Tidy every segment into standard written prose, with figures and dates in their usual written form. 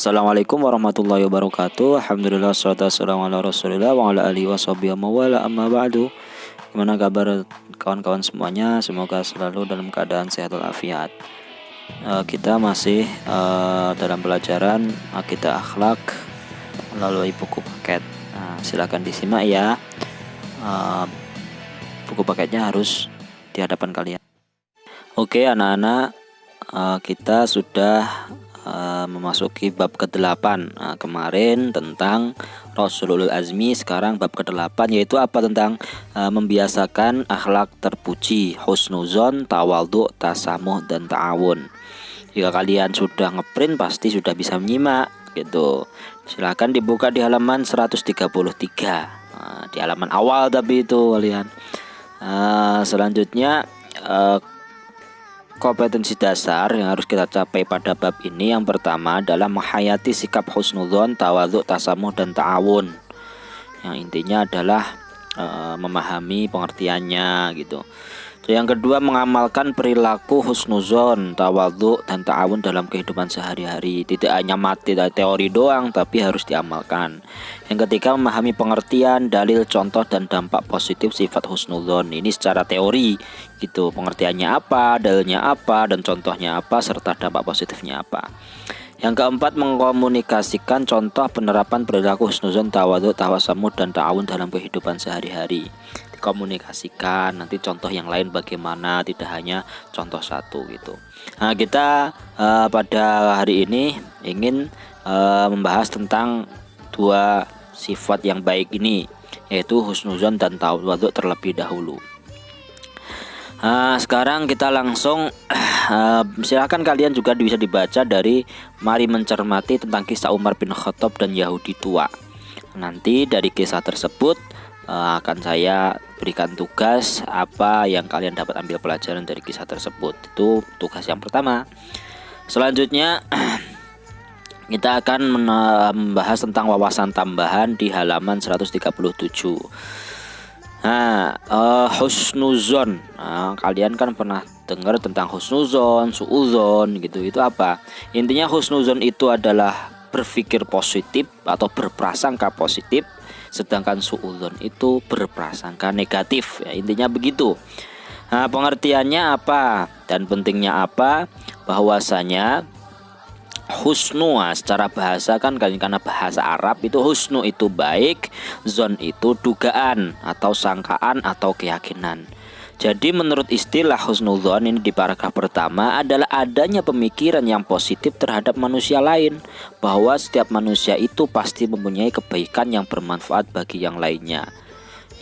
Assalamualaikum warahmatullahi wabarakatuh. Alhamdulillah wassalatu wassalamu ala Rasulillah wa ala alihi washabihi wa wala amma ba'du. Gimana kabar kawan-kawan semuanya? Semoga selalu dalam keadaan sehat walafiat. Kita masih dalam pelajaran akidah akhlak melalui buku paket. Silakan disimak ya. Buku paketnya harus di hadapan kalian. Oke anak-anak, kita sudah memasuki bab ke-8. Kemarin tentang Rasulul Azmi, sekarang bab ke-8 yaitu apa? Tentang membiasakan akhlak terpuji, husnuzon, tawadhu, tasamuh, dan ta'awun. Jika kalian sudah ngeprint pasti sudah bisa menyimak gitu. Silakan dibuka di halaman 133. Di halaman awal tapi itu kalian. Selanjutnya kompetensi dasar yang harus kita capai pada bab ini, yang pertama adalah menghayati sikap husnudzon, tawadhu, tasamuh, dan ta'awun. Yang intinya adalah memahami pengertiannya gitu. Yang kedua, mengamalkan perilaku husnudzon, tawadhu, dan ta'awun dalam kehidupan sehari-hari. Tidak hanya mati dari teori doang, tapi harus diamalkan. Yang ketiga, memahami pengertian, dalil, contoh, dan dampak positif sifat husnudzon. Ini secara teori gitu, pengertiannya apa, dalilnya apa, dan contohnya apa, serta dampak positifnya apa. Yang keempat, mengkomunikasikan contoh penerapan perilaku husnudzon, tawadhu, tawasamuh, dan ta'awun dalam kehidupan sehari-hari. Dikomunikasikan, nanti contoh yang lain bagaimana, tidak hanya contoh satu gitu. Nah, kita pada hari ini ingin membahas tentang dua sifat yang baik ini, yaitu husnudzon dan tawadhu terlebih dahulu. Sekarang kita langsung silakan kalian juga bisa dibaca dari Mari Mencermati tentang kisah Umar bin Khattab dan Yahudi tua. Nanti dari kisah tersebut akan saya berikan tugas apa yang kalian dapat ambil pelajaran dari kisah tersebut. Itu tugas yang pertama. Selanjutnya kita akan membahas tentang wawasan tambahan di halaman 137. Husnuzon. Kalian kan pernah dengar tentang husnuzon, suudzon gitu. Itu apa? Intinya husnuzon itu adalah berpikir positif atau berprasangka positif, sedangkan suudzon itu berprasangka negatif. Ya, intinya begitu. Pengertiannya apa dan pentingnya apa? Bahwasanya husnu secara bahasa kan karena bahasa Arab itu husnu itu baik, zon itu dugaan atau sangkaan atau keyakinan. Jadi menurut istilah husnudzon ini di paragraf pertama adalah adanya pemikiran yang positif terhadap manusia lain, bahwa setiap manusia itu pasti mempunyai kebaikan yang bermanfaat bagi yang lainnya.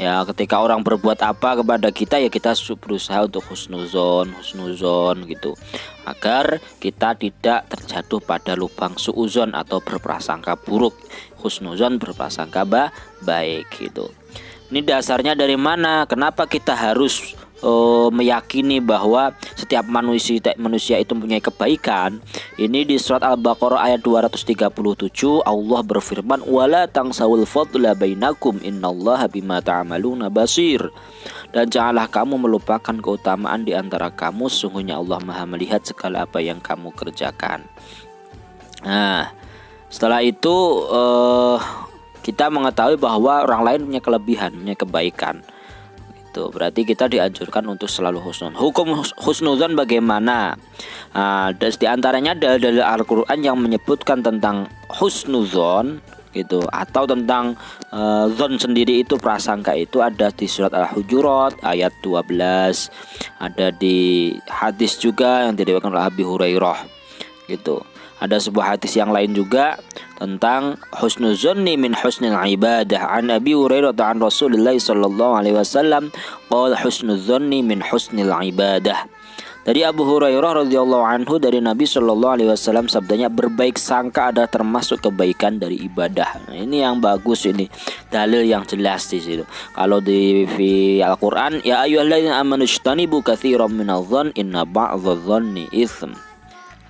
Ya, ketika orang berbuat apa kepada kita, ya kita berusaha untuk husnuzon gitu, agar kita tidak terjatuh pada lubang suuzon atau berprasangka buruk. Husnuzon berprasangka baik gitu. Ini dasarnya dari mana? Kenapa kita harus meyakini bahwa setiap manusia itu mempunyai kebaikan? Ini di surat Al-Baqarah ayat 237 Allah berfirman, wala tangsawul fadla bainakum innallaha bima ta'maluna basir. Dan janganlah kamu melupakan keutamaan di antara kamu, sesungguhnya Allah Maha melihat segala apa yang kamu kerjakan. Nah, setelah itu kita mengetahui bahwa orang lain punya kelebihan, punya kebaikan. Tuh, berarti kita dianjurkan untuk selalu husnuzon. Hukum husnuzon bagaimana? Dan di antaranya dalil Al-Quran yang menyebutkan tentang husnuzon gitu, atau tentang zon sendiri itu prasangka itu ada di surat Al-Hujurat ayat 12. Ada di hadis juga yang diriwayatkan oleh Abi Hurairah gitu. Ada sebuah hadis yang lain juga tentang husnuzonni min husnil ibadah. An Abi Hurairah an Rasulullah sallallahu alaihi wasallam qala husnuzonni min husnil ibadah. Dari Abu Hurairah radhiyallahu anhu dari Nabi sallallahu alaihi wasallam sabdanya, berbaik sangka adalah termasuk kebaikan dari ibadah. Nah, ini yang bagus, ini dalil yang jelas di situ. Kalau di Al-Qur'an, ya ayyuhalladzina amanu ijtanibu katsiran minadh-dhann inna ba'dadh-dhanni itsm.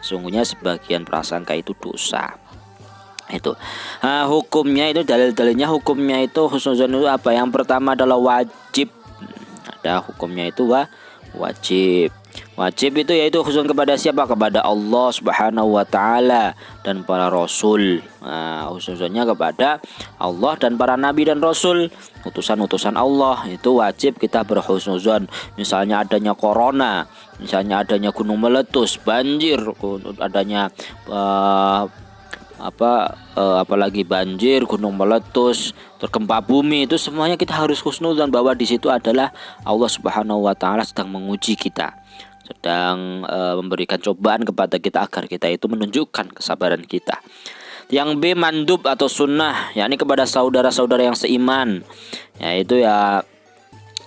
Sungguhnya sebagian prasangka itu dosa. Itu. Hukumnya itu dalil-dalilnya, hukumnya itu husnuzon itu apa? Yang pertama adalah wajib. Ada hukumnya itu wajib. Wajib itu yaitu husnuzon kepada siapa? Kepada Allah Subhanahu wa taala dan para rasul. Nah, husnuzonnya kepada Allah dan para nabi dan rasul, utusan-utusan Allah, itu wajib kita berhusnuzon. Misalnya adanya corona, misalnya adanya gunung meletus, banjir, adanya apalagi banjir, gunung meletus, tergempa bumi, itu semuanya kita harus husnuzon bahwa di situ adalah Allah Subhanahu wa taala sedang menguji kita, sedang memberikan cobaan kepada kita agar kita itu menunjukkan kesabaran kita. Yang B, mandub atau sunnah, yakni kepada saudara-saudara yang seiman, yaitu ya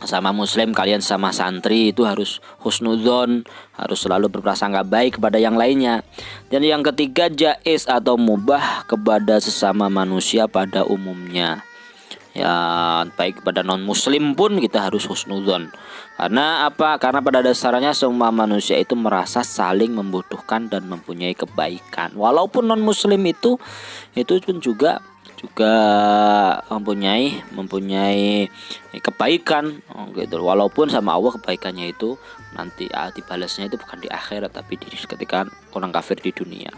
sama muslim, kalian sama santri itu harus husnuzon, harus selalu berprasangka baik kepada yang lainnya. Dan yang ketiga, jaiz atau mubah kepada sesama manusia pada umumnya. Ya, baik kepada non muslim pun kita harus husnuzon. Karena apa? Karena pada dasarnya semua manusia itu merasa saling membutuhkan dan mempunyai kebaikan. Walaupun non muslim itu pun juga mempunyai kebaikan gitu. Walaupun sama Allah kebaikannya itu nanti dibalasnya itu bukan di akhirat tapi ketika orang kafir di dunia.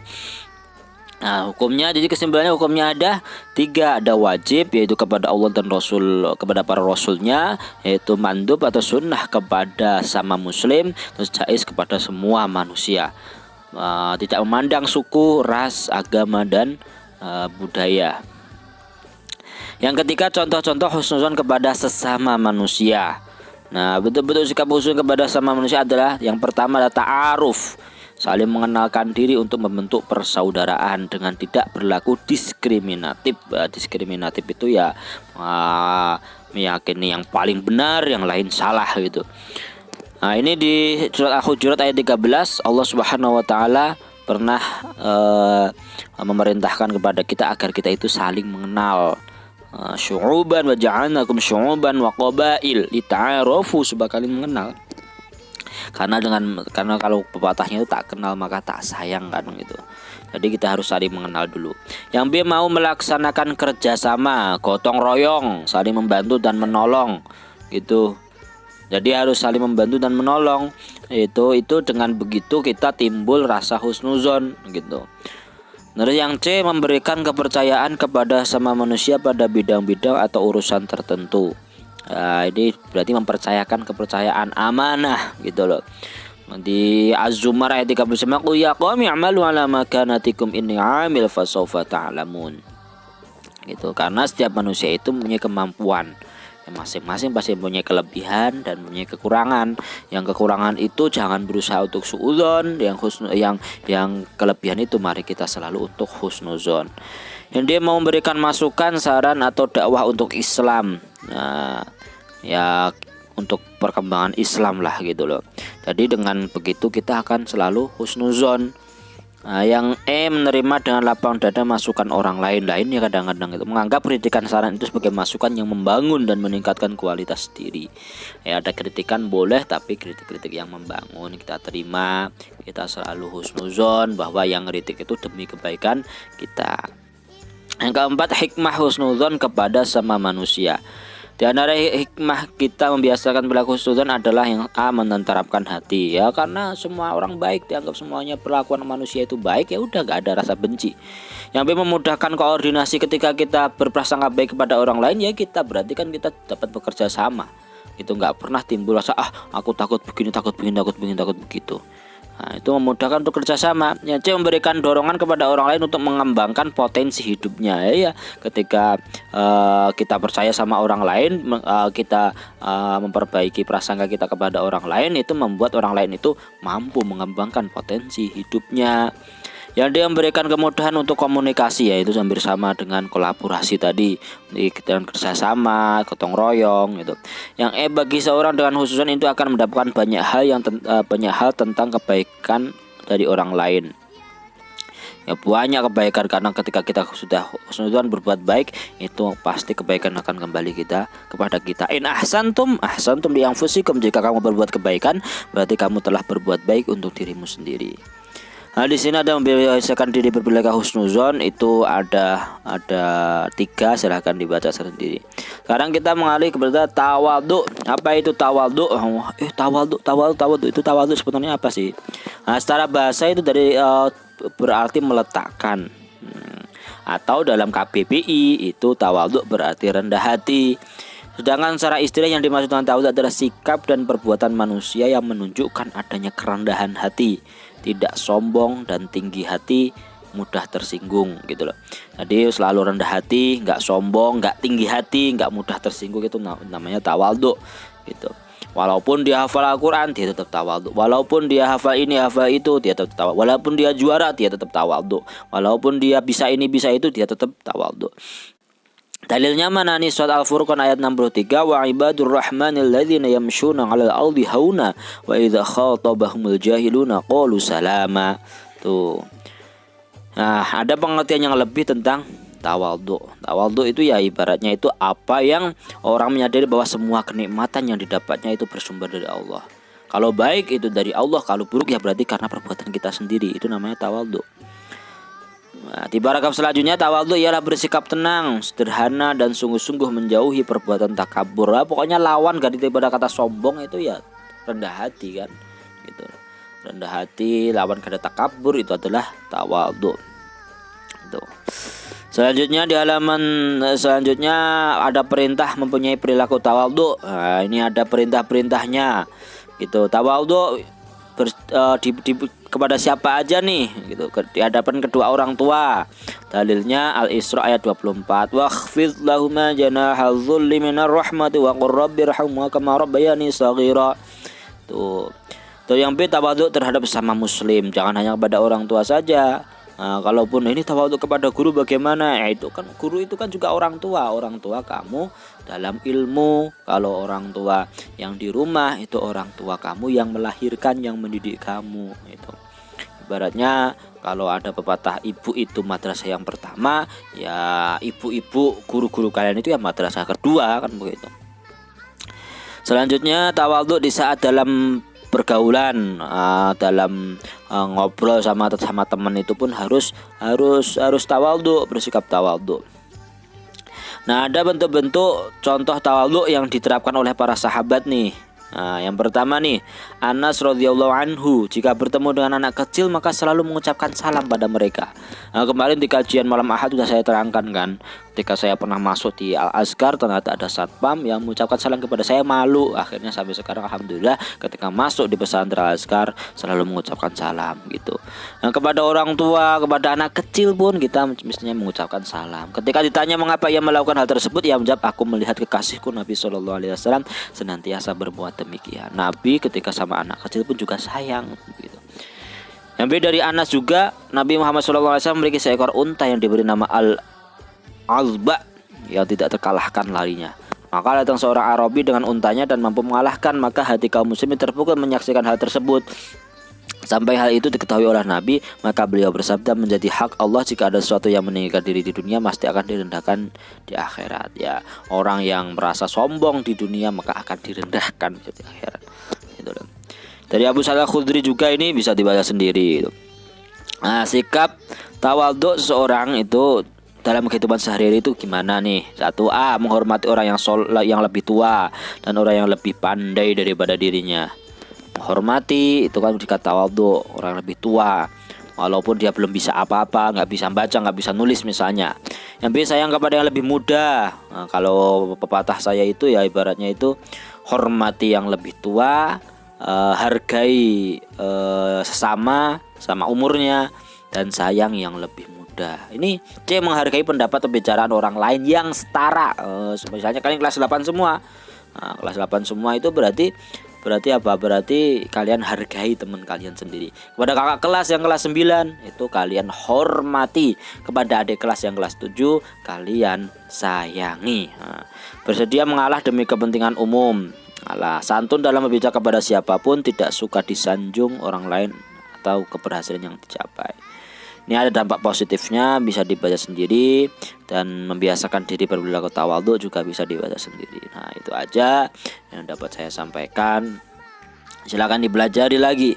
Nah, hukumnya, jadi kesimpulannya hukumnya ada 3. Ada wajib yaitu kepada Allah dan Rasul, kepada para rasulnya, yaitu mandub atau sunnah kepada sama muslim, terus jaiz kepada semua manusia, tidak memandang suku, ras, agama dan budaya. Yang ketiga, contoh-contoh husnuzon kepada sesama manusia. Nah, betul-betul sikap husnuzon kepada sesama manusia adalah yang pertama adalah ta'aruf, saling mengenalkan diri untuk membentuk persaudaraan dengan tidak berlaku diskriminatif. Diskriminatif itu ya meyakini yang paling benar, yang lain salah gitu. Nah, ini di surat Al-Hujurat ayat 13 Allah Subhanahu wa taala pernah memerintahkan kepada kita agar kita itu saling mengenal. Syu'uban wa ja'alnakum syu'uban wa qabail lita'arafu, supaya kalian mengenal. Karena kalau pepatahnya itu tak kenal maka tak sayang kan gitu. Jadi kita harus saling mengenal dulu. Yang B, mau melaksanakan kerjasama, gotong royong, saling membantu dan menolong gitu. Jadi harus saling membantu dan menolong. Itu dengan begitu kita timbul rasa husnuzon gitu. Terus yang C, memberikan kepercayaan kepada sama manusia pada bidang-bidang atau urusan tertentu. Nah, ini berarti mempercayakan kepercayaan, amanah gitu loh. Di Az-Zumar ayat 39, ya qaumi a'malu ala makanatikum inni 'amil fasawfa ta'lamun. Gitu, karena setiap manusia itu mempunyai kemampuan. Masing-masing pasti punya kelebihan dan punya kekurangan. Yang kekurangan itu jangan berusaha untuk suudzon, yang kelebihan itu mari kita selalu untuk husnuzon. Yang dia mau memberikan masukan, saran atau dakwah untuk Islam. Nah, ya untuk perkembangan Islam lah gitu loh. Jadi dengan begitu kita akan selalu husnuzon. Nah, yang E, menerima dengan lapang dada masukan orang lain. Ya kadang-kadang itu menganggap kritikan saran itu sebagai masukan yang membangun dan meningkatkan kualitas diri. Ya, ada kritikan boleh, tapi kritik-kritik yang membangun kita terima. Kita selalu husnuzon bahwa yang kritik itu demi kebaikan kita. Yang keempat, hikmah husnuzon kepada sama manusia. Di antara hikmah kita membiasakan berlaku husnuzon adalah yang A, menenteramkan hati, ya karena semua orang baik, dianggap semuanya perlakuan manusia itu baik, ya udah gak ada rasa benci. Yang B, memudahkan koordinasi ketika kita berprasangka baik kepada orang lain, ya kita berarti kan kita dapat bekerja sama. Itu nggak pernah timbul rasa aku takut begini, takut begitu. Nah, itu memudahkan untuk kerjasama. Yang C, memberikan dorongan kepada orang lain untuk mengembangkan potensi hidupnya. Ya, ketika kita percaya sama orang lain, kita memperbaiki prasangka kita kepada orang lain, itu membuat orang lain itu mampu mengembangkan potensi hidupnya. Yang dia memberikan kemudahan untuk komunikasi, yaitu hampir sama dengan kolaborasi tadi, dengan kerjasama, gotong royong gitu. Yang E, bagi seorang dengan husnuzon itu akan mendapatkan banyak hal tentang kebaikan dari orang lain. Ya, banyak kebaikan, karena ketika kita sudah husnuzon berbuat baik, itu pasti kebaikan akan kembali kepada kita. In ahsantum li anfusikum, jika kamu berbuat kebaikan berarti kamu telah berbuat baik untuk dirimu sendiri. Nah, di sini ada membiasakan diri berperilaku husnuzon, itu ada 3, silahkan dibaca sendiri. Sekarang kita mengalih kepada tawadhu. Apa itu tawadhu? Tawadhu itu tawadhu sebetulnya apa sih? Nah, secara bahasa itu dari berarti meletakkan. Atau dalam KBBI itu tawadhu berarti rendah hati. Sedangkan secara istilah yang dimaksud dengan tawadhu adalah sikap dan perbuatan manusia yang menunjukkan adanya kerendahan hati, tidak sombong dan tinggi hati, mudah tersinggung gitu loh. Jadi selalu rendah hati, nggak sombong, nggak tinggi hati, nggak mudah tersinggung, itu namanya tawadhu gitu. Walaupun dia hafal Al-Quran, dia tetap tawadhu. Walaupun dia hafal ini, hafal itu, dia tetap tawadhu. Walaupun dia juara, dia tetap tawadhu. Walaupun dia bisa ini, bisa itu, dia tetap tawadhu. Dalilnya mana nih? Surat Al-Furqan ayat 63, wa ibadur rahmanil ladzina yamshuna 'alal ardi hauna wa idza khatabahumul jahiluna qalu salama. Tuh. Nah, ada pengertian yang lebih tentang tawadhu. Tawadhu itu ya ibaratnya itu apa yang orang menyadari bahwa semua kenikmatan yang didapatnya itu bersumber dari Allah. Kalau baik itu dari Allah, kalau buruk ya berarti karena perbuatan kita sendiri. Itu namanya tawadhu. Nah, di paragraf selanjutnya, tawadhu ialah bersikap tenang, sederhana dan sungguh-sungguh menjauhi perbuatan takabur. Nah, pokoknya lawan daripada kata sombong itu ya rendah hati kan, gitu. Rendah hati lawan kata takabur itu adalah tawadhu. Itu. Selanjutnya di halaman selanjutnya ada perintah mempunyai perilaku tawadhu. Nah, ini ada perintah-perintahnya, gitu. Tawadhu kepada siapa aja nih gitu, di hadapan kedua orang tua. Dalilnya Al-Isra ayat 24, wakhfid lahuma janahal dzulli minar rahmati wa qur rabbirhamhuma kama rabbayani shaghira. Tuh yang B, tawadhu terhadap sesama muslim, jangan hanya kepada orang tua saja. Nah, kalaupun ini tawadhu kepada guru bagaimana? Ya, itu kan guru itu kan juga orang tua kamu dalam ilmu. Kalau orang tua yang di rumah itu orang tua kamu yang melahirkan, yang mendidik kamu. Itu ibaratnya kalau ada pepatah ibu itu madrasah yang pertama, ya ibu-ibu guru-guru kalian itu ya madrasah kedua kan begitu. Selanjutnya tawadhu di saat dalam pergaulan, dalam ngobrol sama teman itu pun harus tawadhu, bersikap tawadhu. Nah, ada bentuk-bentuk contoh tawadhu yang diterapkan oleh para sahabat nih. Nah, yang pertama nih, Anas radhiyallahu anhu jika bertemu dengan anak kecil maka selalu mengucapkan salam pada mereka. Nah, kemarin di kajian malam Ahad sudah saya terangkan kan, ketika saya pernah masuk di Al-Azkar ternyata ada satpam yang mengucapkan salam kepada saya, malu. Akhirnya sampai sekarang alhamdulillah ketika masuk di pesantren Al-Azkar selalu mengucapkan salam gitu. Nah, kepada orang tua, kepada anak kecil pun kita mestinya mengucapkan salam. Ketika ditanya mengapa ia melakukan hal tersebut, ia menjawab, aku melihat kekasihku Nabi SAW senantiasa berbuat demikian. Nabi ketika sama anak kecil pun juga sayang gitu. Yang beda dari Anas juga, Nabi Muhammad SAW memiliki seekor unta yang diberi nama Al-Azba yang tidak terkalahkan larinya. Maka datang seorang Arabi dengan untanya dan mampu mengalahkan, maka hati kaum muslimin terpukul menyaksikan hal tersebut. Sampai hal itu diketahui oleh Nabi, maka beliau bersabda, menjadi hak Allah jika ada sesuatu yang meninggikan diri di dunia pasti akan direndahkan di akhirat. Ya, orang yang merasa sombong di dunia maka akan direndahkan di akhirat. Gitu loh. Dari Abu Sa'id Al-Khudri juga ini bisa dibaca sendiri gitu. Nah, sikap tawadhu seseorang itu dalam kehidupan sehari-hari itu gimana nih? 1A, menghormati orang yang lebih tua dan orang yang lebih pandai daripada dirinya. Menghormati itu kan dikata tawadhu, orang lebih tua walaupun dia belum bisa apa-apa, nggak bisa baca, nggak bisa nulis misalnya. Yang B, sayang kepada yang lebih muda. Nah, kalau pepatah saya itu ya ibaratnya itu hormati yang lebih tua, hargai sesama sama umurnya, dan sayang yang lebih muda. Ini C, menghargai pendapat pembicaraan orang lain yang setara. Misalnya kalian kelas 8 semua. Nah, kelas 8 semua itu berarti apa? Berarti kalian hargai teman kalian sendiri. Kepada kakak kelas yang kelas 9 itu kalian hormati. Kepada adik kelas yang kelas 7 kalian sayangi. Nah, bersedia mengalah demi kepentingan umum. Santun dalam berbicara kepada siapapun, tidak suka disanjung orang lain atau keberhasilan yang dicapai. Ini ada dampak positifnya, bisa dibaca sendiri, dan membiasakan diri berperilaku tawadhu juga bisa dibaca sendiri. Nah, itu aja yang dapat saya sampaikan. Silahkan dipelajari lagi.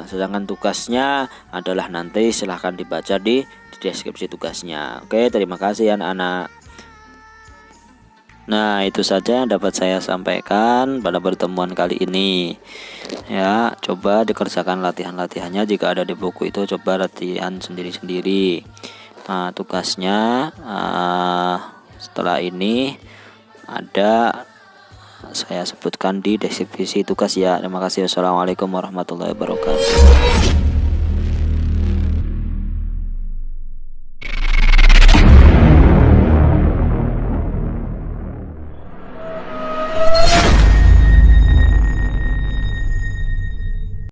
Sedangkan tugasnya adalah nanti silahkan dibaca di deskripsi tugasnya. Oke, terima kasih anak-anak. Nah, itu saja yang dapat saya sampaikan pada pertemuan kali ini. Ya, coba dikerjakan latihan-latihannya. Jika ada di buku itu, coba latihan sendiri-sendiri. Nah, tugasnya setelah ini ada saya sebutkan di deskripsi tugas ya. Terima kasih. Wassalamualaikum warahmatullahi wabarakatuh.